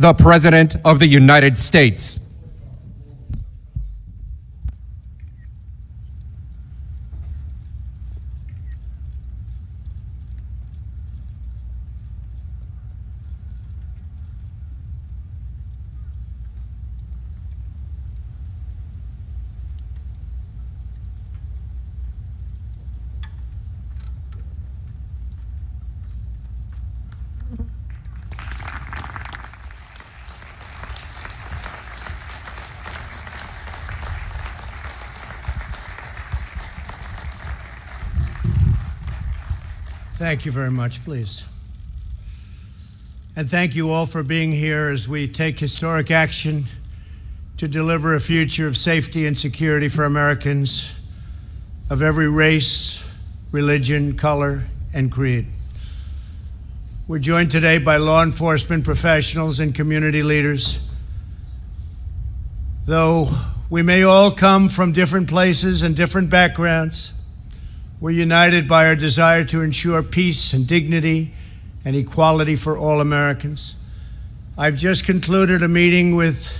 the President of the United States. Thank you very much, please. And thank you all for being here as we take historic action to deliver a future of safety and security for Americans of every race, religion, color, and creed. We're joined today by law enforcement professionals and community leaders. Though we may all come from different places and different backgrounds, we're united by our desire to ensure peace and dignity and equality for all Americans. I've just concluded a meeting with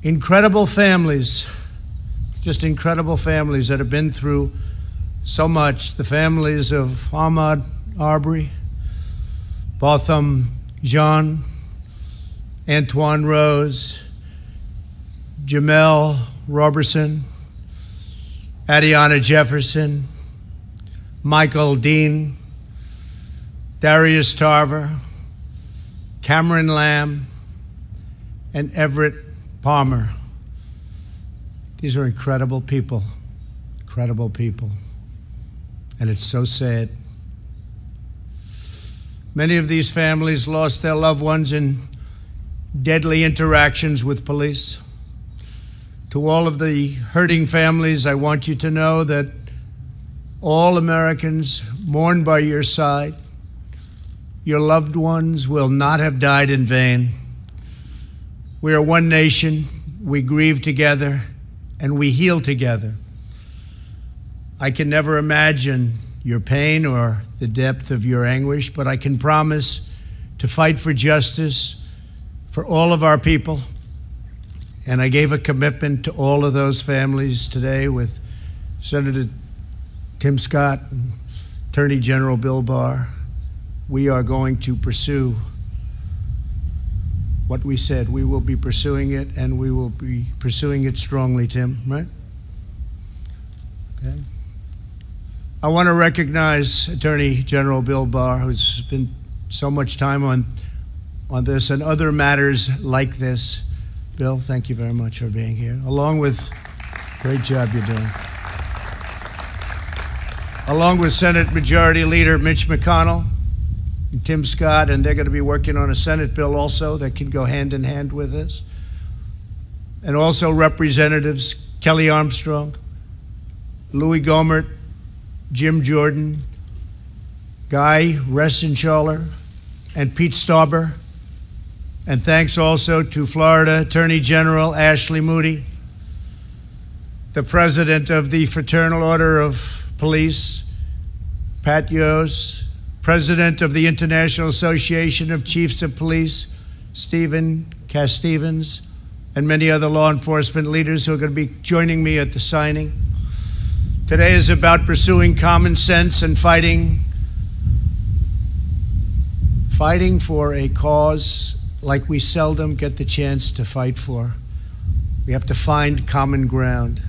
incredible families, just incredible families that have been through so much. The families of Ahmaud Arbery, Botham Jean, Antoine Rose, Jamel Roberson, Adiana Jefferson, Michael Dean, Darius Tarver, Cameron Lamb, and Everett Palmer. These are incredible people, and it's so sad. Many of these families lost their loved ones in deadly interactions with police. To all of the hurting families, I want you to know that all Americans mourn by your side. Your loved ones will not have died in vain. We are one nation, we grieve together, and we heal together. I can never imagine your pain or the depth of your anguish, but I can promise to fight for justice for all of our people. And I gave a commitment to all of those families today with Senator Tim Scott and Attorney General Bill Barr. We are going to pursue what we said. We will be pursuing it, and we will be pursuing it strongly, Tim, right? Okay. I want to recognize Attorney General Bill Barr, who's spent so much time on this and other matters like this. Bill, thank you very much for being here, along with, great job you're doing, along with Senate Majority Leader Mitch McConnell and Tim Scott, and they're going to be working on a Senate bill also that can go hand in hand with this. And also Representatives Kelly Armstrong, Louis Gohmert, Jim Jordan, Guy Reschenthaler, and Pete Stauber. And thanks also to Florida Attorney General Ashley Moody, the President of the Fraternal Order of Police, Pat Yos, President of the International Association of Chiefs of Police, Stephen Cass-Stevens, and many other law enforcement leaders who are going to be joining me at the signing. Today is about pursuing common sense and fighting for a cause like we seldom get the chance to fight for. We have to find common ground.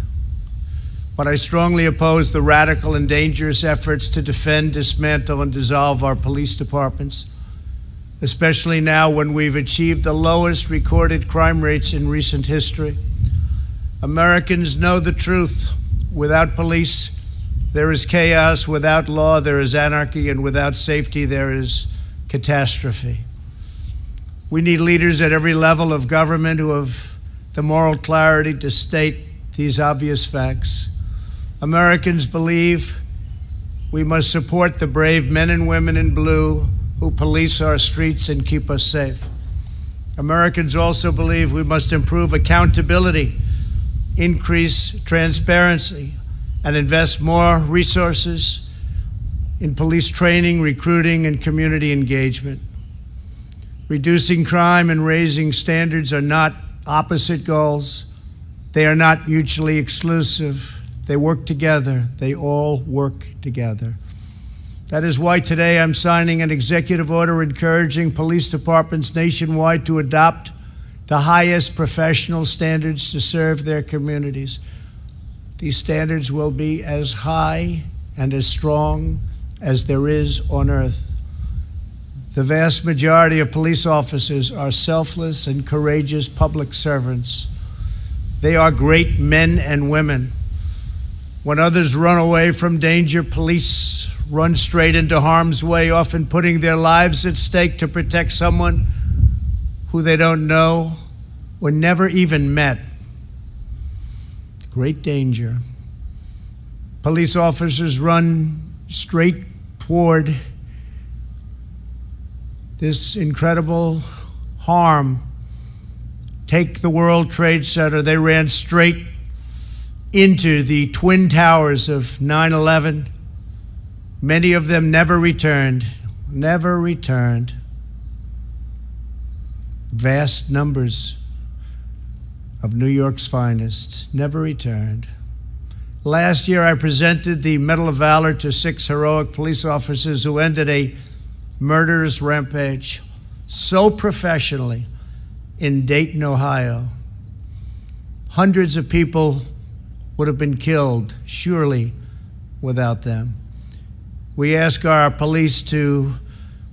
But I strongly oppose the radical and dangerous efforts to defend, dismantle, and dissolve our police departments, especially now when we've achieved the lowest recorded crime rates in recent history. Americans know the truth. Without police, there is chaos. Without law, there is anarchy. And without safety, there is catastrophe. We need leaders at every level of government who have the moral clarity to state these obvious facts. Americans believe we must support the brave men and women in blue who police our streets and keep us safe. Americans also believe we must improve accountability, increase transparency, and invest more resources in police training, recruiting, and community engagement. Reducing crime and raising standards are not opposite goals. They are not mutually exclusive. They work together. They all work together. That is why today I'm signing an executive order encouraging police departments nationwide to adopt the highest professional standards to serve their communities. These standards will be as high and as strong as there is on earth. The vast majority of police officers are selfless and courageous public servants. They are great men and women. When others run away from danger, police run straight into harm's way, often putting their lives at stake to protect someone who they don't know or never even met. Great danger. Police officers run straight toward this incredible harm. Take the World Trade Center. They ran straight into the Twin Towers of 9/11. Many of them never returned. Vast numbers of New York's finest never returned. Last year, I presented the Medal of Valor to 6 heroic police officers who ended a murderous rampage so professionally in Dayton, Ohio. Hundreds of people would have been killed, surely, without them. We ask our police to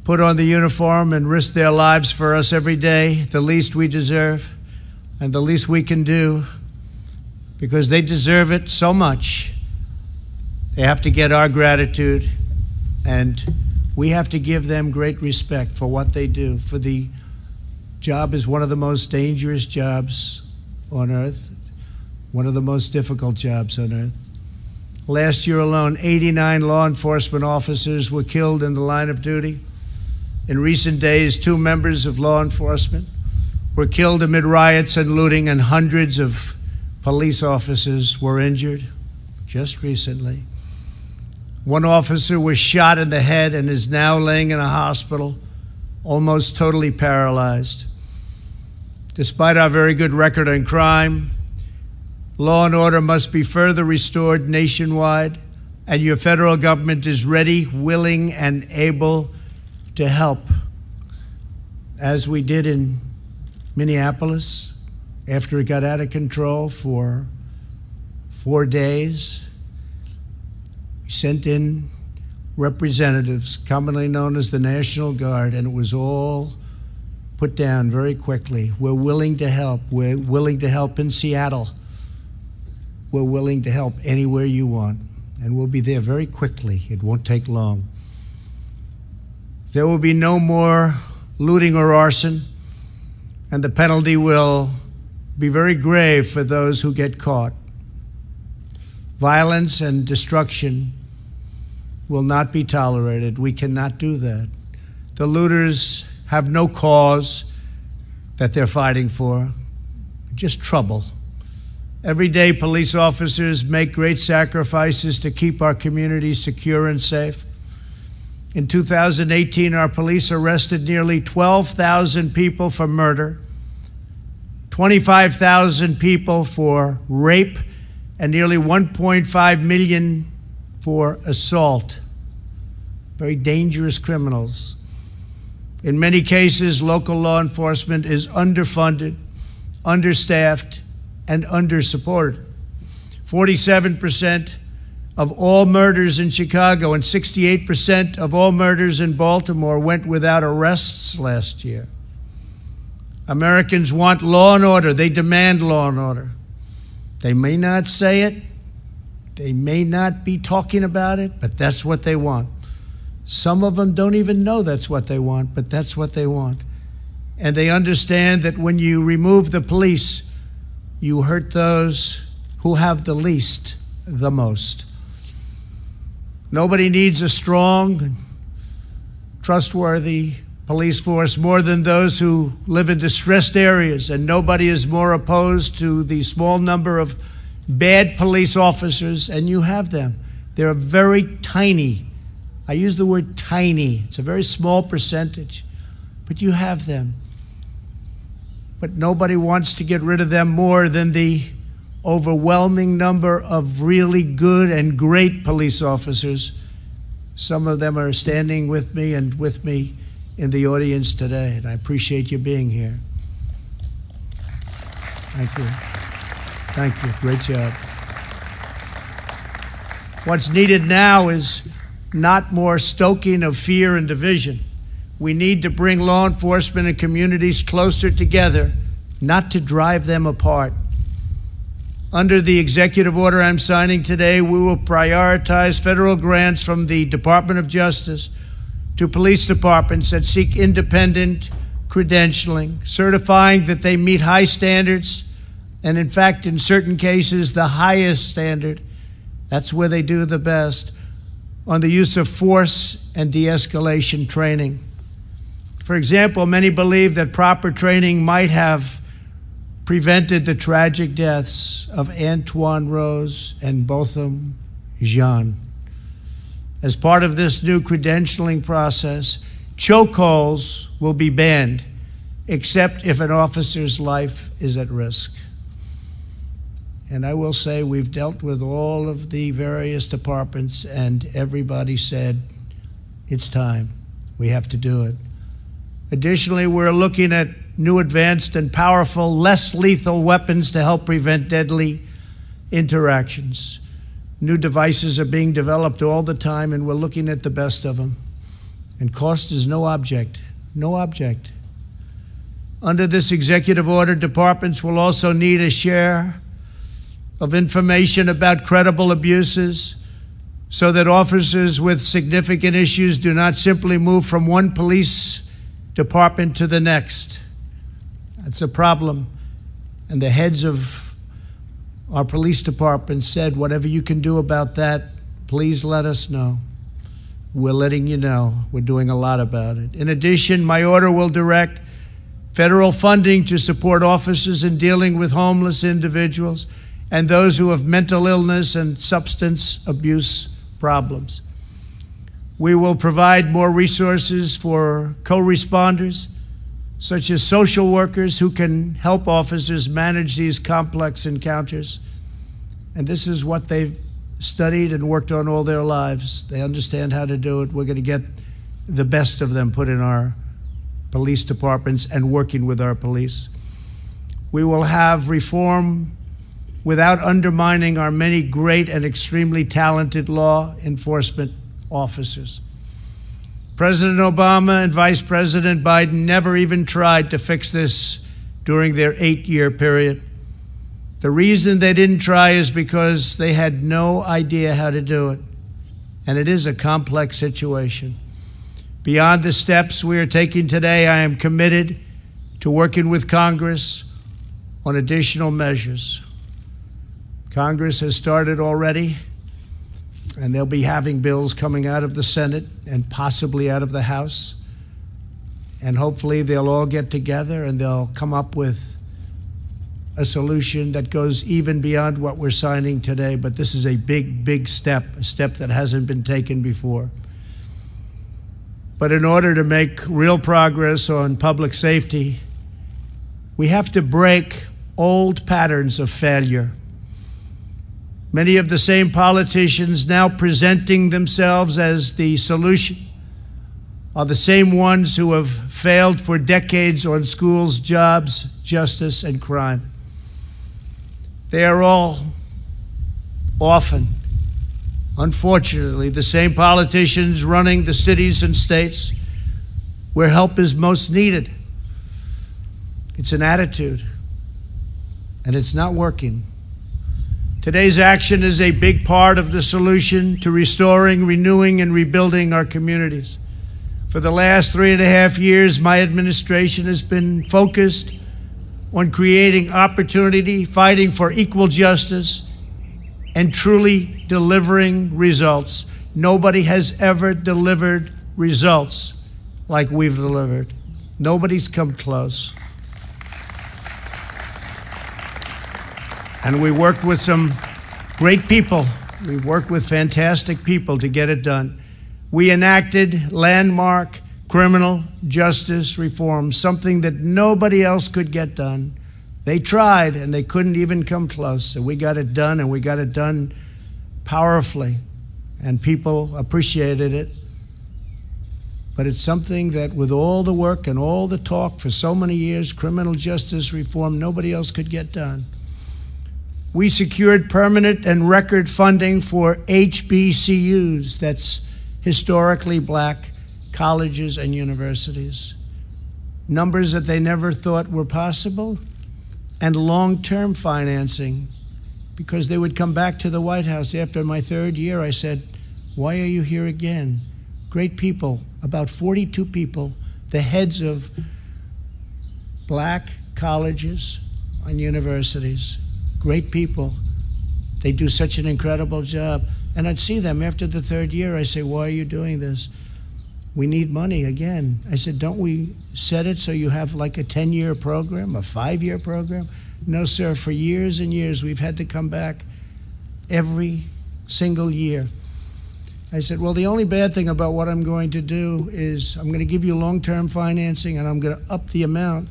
put on the uniform and risk their lives for us every day, the least we deserve and the least we can do, because they deserve it so much. They have to get our gratitude, and we have to give them great respect for what they do. For the job is one of the most dangerous jobs on earth, one of the most difficult jobs on earth. Last year alone, 89 law enforcement officers were killed in the line of duty. In recent days, 2 members of law enforcement were killed amid riots and looting, and hundreds of police officers were injured just recently. One officer was shot in the head and is now laying in a hospital, almost totally paralyzed. Despite our very good record on crime, law and order must be further restored nationwide, and your federal government is ready, willing, and able to help, as we did in Minneapolis after it got out of control for 4 days. We sent in representatives, commonly known as the National Guard, and it was all put down very quickly. We're willing to help. We're willing to help in Seattle. We're willing to help anywhere you want, and we'll be there very quickly. It won't take long. There will be no more looting or arson, and the penalty will be very grave for those who get caught. Violence and destruction will not be tolerated. We cannot do that. The looters have no cause that they're fighting for, just trouble. Every day, police officers make great sacrifices to keep our communities secure and safe. In 2018, our police arrested nearly 12,000 people for murder, 25,000 people for rape, and nearly 1.5 million for assault. Very dangerous criminals. In many cases, local law enforcement is underfunded, understaffed, and undersupported. 47% of all murders in Chicago and 68% of all murders in Baltimore went without arrests last year. Americans want law and order. They demand law and order. They may not say it. They may not be talking about it, but that's what they want. Some of them don't even know that's what they want, but that's what they want. And they understand that when you remove the police, you hurt those who have the least the most. Nobody needs a strong, trustworthy police force more than those who live in distressed areas, and nobody is more opposed to the small number of bad police officers, and you have them. They're very tiny. I use the word tiny. It's a very small percentage but you have them. But nobody wants to get rid of them more than the overwhelming number of really good and great police officers. Some of them are standing with me and with me in the audience today, and I appreciate you being here. Thank you. Thank you. Great job. What's needed now is not more stoking of fear and division. We need to bring law enforcement and communities closer together, not to drive them apart. Under the executive order I'm signing today, we will prioritize federal grants from the Department of Justice to police departments that seek independent credentialing, certifying that they meet high standards, and in fact, in certain cases, the highest standard. That's where they do the best, on the use of force and de-escalation training. For example, many believe that proper training might have prevented the tragic deaths of Antoine Rose and Botham Jean. As part of this new credentialing process, chokeholds will be banned, except if an officer's life is at risk. And I will say we've dealt with all of the various departments, and everybody said, it's time. We have to do it. Additionally, we're looking at new advanced and powerful, less lethal weapons to help prevent deadly interactions. New devices are being developed all the time, and we're looking at the best of them. And cost is no object, no object. Under this executive order, departments will also need a share of information about credible abuses so that officers with significant issues do not simply move from one police department to the next. That's a problem. And the heads of our police department said, whatever you can do about that, please let us know. We're letting you know. We're doing a lot about it. In addition, my order will direct federal funding to support officers in dealing with homeless individuals and those who have mental illness and substance abuse problems. We will provide more resources for co-responders, such as social workers who can help officers manage these complex encounters. And this is what they've studied and worked on all their lives. They understand how to do it. We're going to get the best of them put in our police departments and working with our police. We will have reform without undermining our many great and extremely talented law enforcement officers. President Obama and Vice President Biden never even tried to fix this during their 8-year period. The reason they didn't try is because they had no idea how to do it. And it is a complex situation. Beyond the steps we are taking today, I am committed to working with Congress on additional measures. Congress has started already, and they'll be having bills coming out of the Senate and possibly out of the House. And hopefully they'll all get together and they'll come up with a solution that goes even beyond what we're signing today. But this is a big, big step, a step that hasn't been taken before. But in order to make real progress on public safety, we have to break old patterns of failure. Many of the same politicians now presenting themselves as the solution are the same ones who have failed for decades on schools, jobs, justice, and crime. They are all often, unfortunately, the same politicians running the cities and states where help is most needed. It's an attitude, and it's not working. Today's action is a big part of the solution to restoring, renewing, and rebuilding our communities. For the last 3.5 years, my administration has been focused on creating opportunity, fighting for equal justice, and truly delivering results. Nobody has ever delivered results like we've delivered. Nobody's come close. And we worked with some great people. We worked with fantastic people to get it done. We enacted landmark criminal justice reform, something that nobody else could get done. They tried and they couldn't even come close. So we got it done, and we got it done powerfully, and people appreciated it. But it's something that, with all the work and all the talk for so many years, criminal justice reform, nobody else could get done. We secured permanent and record funding for HBCUs, that's historically black colleges and universities. Numbers that they never thought were possible, and long-term financing, because they would come back to the White House. After my third year, I said, "Why are you here again?" Great people, about 42 people, the heads of black colleges and universities, great people. They do such an incredible job. And I'd see them after the third year. I say, "Why are you doing this?" "We need money again." I said, "Don't we set it so you have like a 10-year program, a 5-year program?" "No, sir, for years and years, we've had to come back every single year." I said, "Well, the only bad thing about what I'm going to do is I'm going to give you long-term financing, and I'm going to up the amount,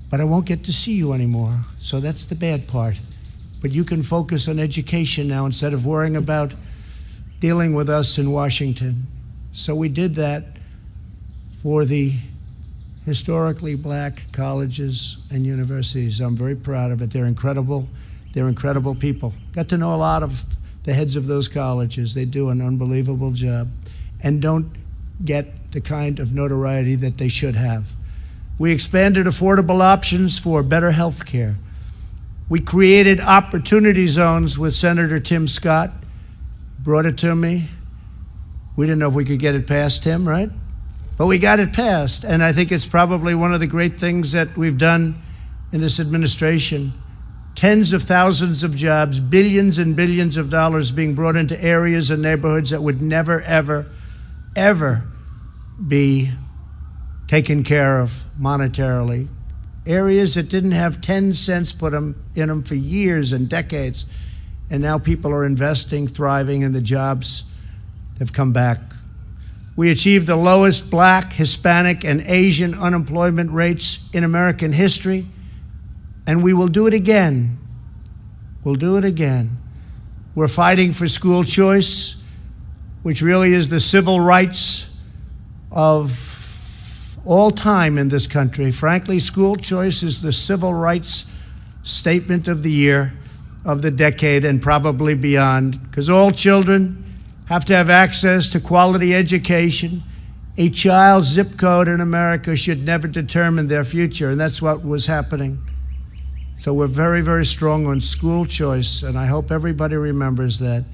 but I won't get to see you anymore. So that's the bad part. But you can focus on education now instead of worrying about dealing with us in Washington." So we did that for the historically black colleges and universities. I'm very proud of it. They're incredible. They're incredible people. Got to know a lot of the heads of those colleges. They do an unbelievable job and don't get the kind of notoriety that they should have. We expanded affordable options for better health care. We created opportunity zones with Senator Tim Scott. Brought it to me. We didn't know if we could get it past him, right? But we got it passed, and I think it's probably one of the great things that we've done in this administration. Tens of thousands of jobs, billions and billions of dollars being brought into areas and neighborhoods that would never, ever, ever be taken care of monetarily. Areas that didn't have 10 cents put in them for years and decades, and now people are investing, thriving, and the jobs have come back. We achieved the lowest black, Hispanic, and Asian unemployment rates in American history, and we will do it again. We'll do it again. We're fighting for school choice, which really is the civil rights of all time in this country. Frankly, school choice is the civil rights statement of the year, of the decade, and probably beyond, because all children have to have access to quality education. A child's zip code in America should never determine their future, and that's what was happening. So we're very, very strong on school choice, and I hope everybody remembers that.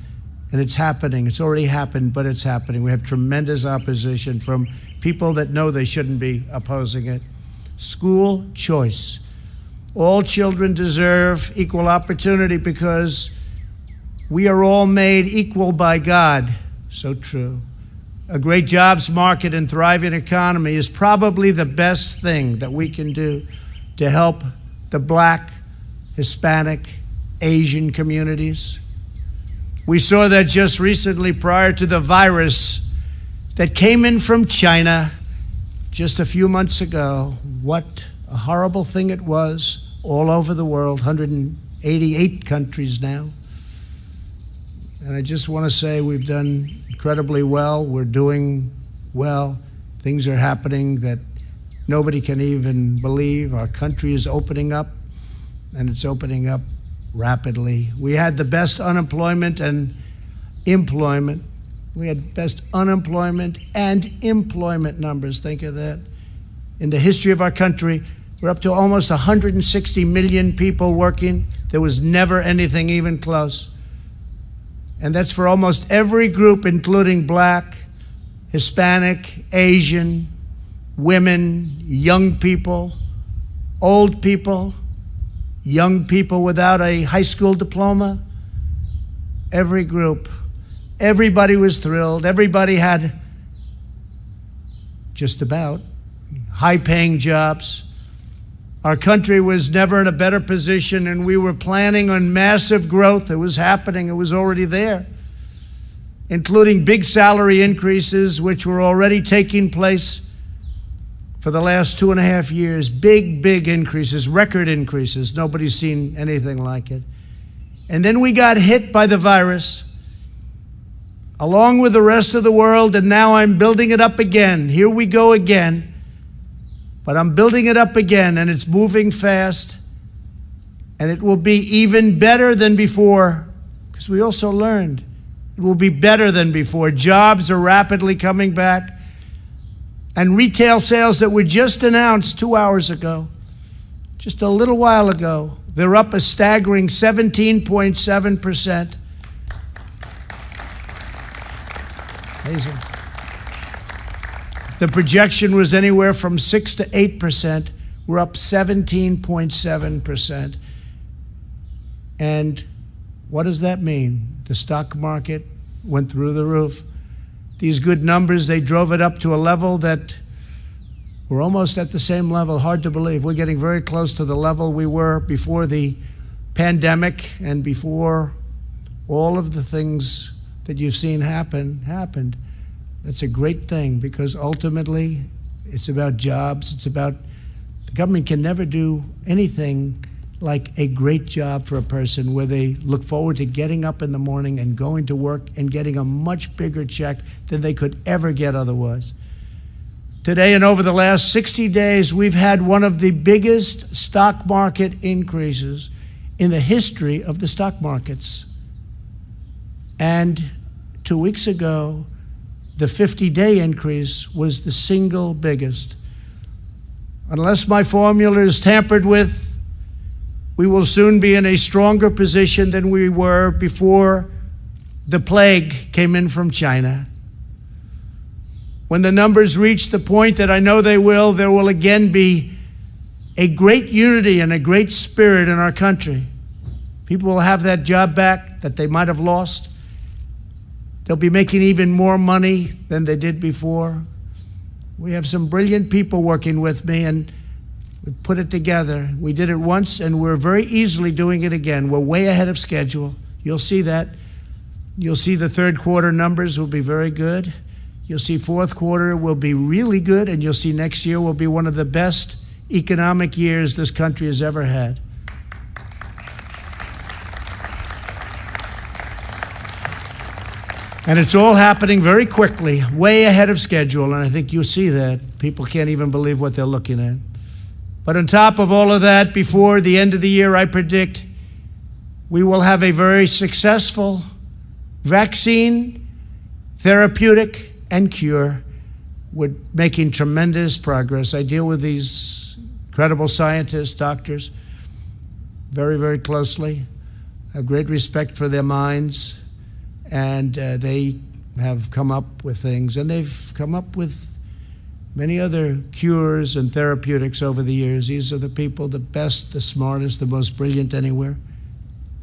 And it's happening. It's already happened, but it's happening. We have tremendous opposition from people that know they shouldn't be opposing it. School choice. All children deserve equal opportunity because we are all made equal by God. So true. A great jobs market and thriving economy is probably the best thing that we can do to help the black, Hispanic, Asian communities. We saw that just recently prior to the virus that came in from China just a few months ago. What a horrible thing it was all over the world, 188 countries now. And I just want to say we've done incredibly well. We're doing well. Things are happening that nobody can even believe. Our country is opening up, and it's opening up rapidly. We had the best unemployment and employment. We had best unemployment and employment numbers. Think of that. In the history of our country, we're up to almost 160 million people working. There was never anything even close. And that's for almost every group, including black, Hispanic, Asian, women, young people, old people, young people without a high school diploma. Every group. Everybody was thrilled. Everybody had just about high-paying jobs. Our country was never in a better position, and we were planning on massive growth. It was happening. It was already there. including big salary increases, which were already taking place for the last 2.5 years. Big increases, record increases. Nobody's seen anything like it. And then we got hit by the virus, along with the rest of the world, and now I'm building it up again. Here we go again. But I'm building it up again, and it's moving fast. And it will be even better than before, because we also learned it will be better than before. Jobs are rapidly coming back. And retail sales that were just announced 2 hours ago, just a little while ago, they're up a staggering 17.7%. Amazing. The projection was anywhere from 6 to 8%. We're up 17.7%. And what does that mean? The stock market went through the roof. These good numbers, they drove it up to a level that we're almost at the same level. Hard to believe. We're getting very close to the level we were before the pandemic and before all of the things that you've seen happened. That's a great thing, because ultimately it's about jobs. It's about, the government can never do anything like a great job for a person where they look forward to getting up in the morning and going to work and getting a much bigger check than they could ever get otherwise. Today and over the last 60 days, we've had one of the biggest stock market increases in the history of the stock markets. And 2 weeks ago, the 50-day increase was the single biggest. Unless my formula is tampered with, we will soon be in a stronger position than we were before the plague came in from China. When the numbers reach the point that I know they will, there will again be a great unity and a great spirit in our country. People will have that job back that they might have lost. They'll be making even more money than they did before. We have some brilliant people working with me, and we put it together. We did it once, and we're very easily doing it again. We're way ahead of schedule. You'll see that. You'll see the third quarter numbers will be very good. You'll see fourth quarter will be really good, and you'll see next year will be one of the best economic years this country has ever had. And it's all happening very quickly, way ahead of schedule, and I think you'll see that. People can't even believe what they're looking at. But on top of all of that, before the end of the year, I predict we will have a very successful vaccine, therapeutic, and cure. We're making tremendous progress. I deal with these incredible scientists, doctors, very closely. I have great respect for their minds, and they have come up with things, and they've come up with many other cures and therapeutics over the years. These are the people, the best, the smartest, the most brilliant anywhere.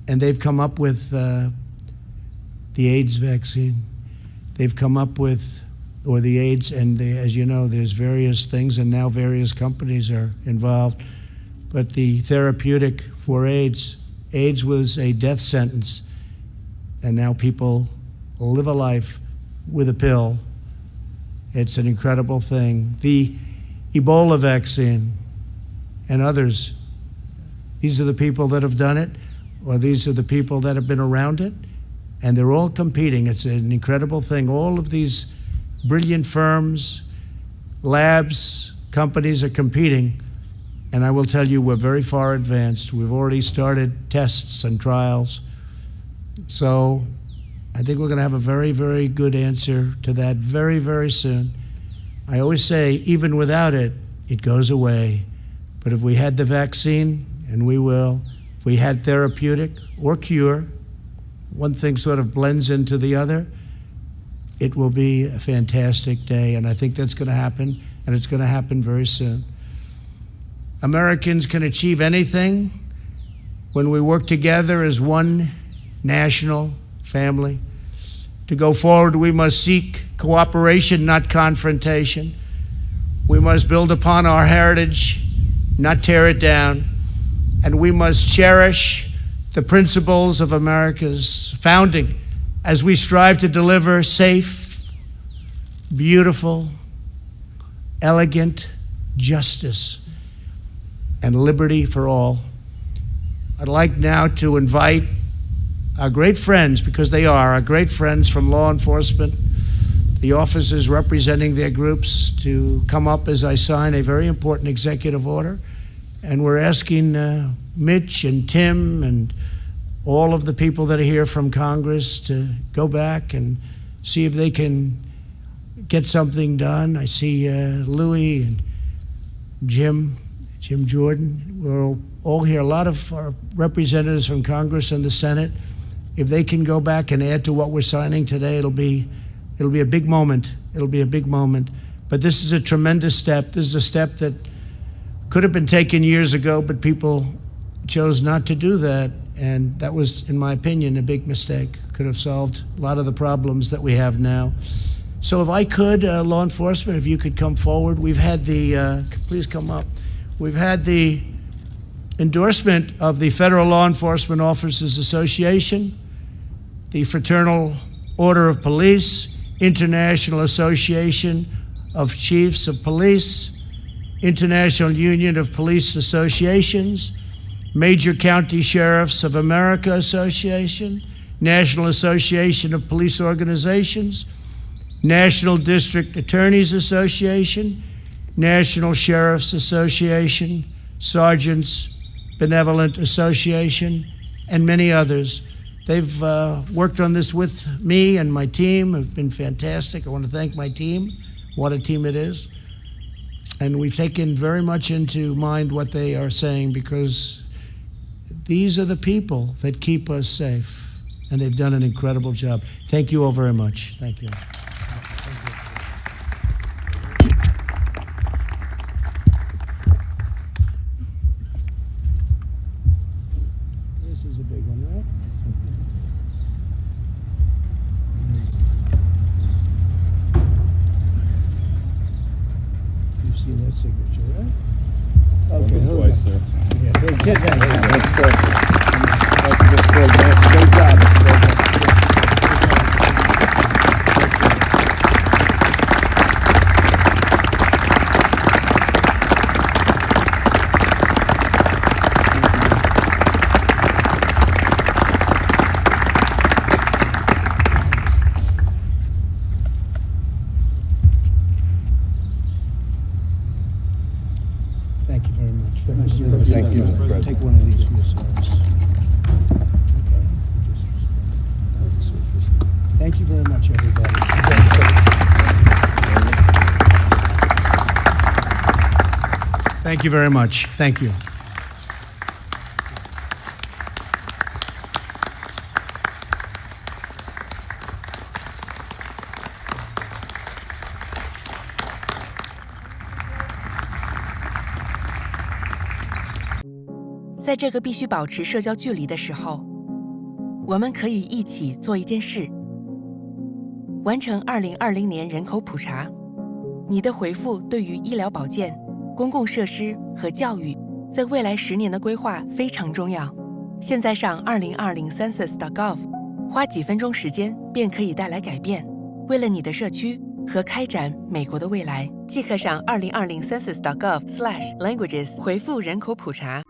And they've come up with the AIDS vaccine. They've come up with, or the AIDS, and as you know, there's various things, and now various companies are involved. But the therapeutic for AIDS was a death sentence, and now people live a life with a pill. It's an incredible thing. The Ebola vaccine and others, these are the people that have done it, or these are the people that have been around it, and they're all competing. It's an incredible thing. All of these brilliant firms, labs, companies are competing, and I will tell you, we're very far advanced. We've already started tests and trials. So I think we're going to have a very good answer to that very soon. I always say, even without it, it goes away. But if we had the vaccine, and we will, if we had therapeutic or cure, one thing sort of blends into the other, it will be a fantastic day. And I think that's going to happen, and it's going to happen very soon. Americans can achieve anything when we work together as one national family. To go forward, we must seek cooperation, not confrontation. We must build upon our heritage, not tear it down. And we must cherish the principles of America's founding as we strive to deliver safe, beautiful, elegant justice and liberty for all. I'd like now to invite our great friends, because they are our great friends from law enforcement, the officers representing their groups, to come up as I sign a very important executive order. And we're asking Mitch and Tim and all of the people that are here from Congress to go back and see if they can get something done. I see Louis and Jim Jordan. We're all here. A lot of our representatives from Congress and the Senate. If they can go back and add to what we're signing today, it'll be a big moment. It'll be a big moment. But this is a tremendous step. This is a step that could have been taken years ago, but people chose not to do that. And that was, in my opinion, a big mistake. Could have solved a lot of the problems that we have now. So if I could, law enforcement, if you could come forward. We've had the, please come up. We've had the endorsement of the Federal Law Enforcement Officers Association, the Fraternal Order of Police, International Association of Chiefs of Police, International Union of Police Associations, Major County Sheriffs of America Association, National Association of Police Organizations, National District Attorneys Association, National Sheriffs Association, Sergeants Benevolent Association, and many others. They've worked on this with me and my team. Have been fantastic. I want to thank my team. What a team it is. And we've taken very much into mind what they are saying, because these are the people that keep us safe, and they've done an incredible job. Thank you all very much. Thank you. This is a big one, right? You see that signature, right? Okay, hold on. Yeah, get that. Great job. Thank you very much. Thank you. Take one of these for yourselves. Okay. Thank you very much, everybody. Thank you very much. Thank you. "在这个必须保持社交距离的时候，我们可以一起做一件事，完成2020年人口普查。你的回复对于医疗保健、公共设施和教育在未来10年的规划非常重要。现在上2020 census.gov， 花几分钟时间便可以带来改变。为了你的社区和开展美国的未来，即刻上2020 census.gov/languages 回复人口普查。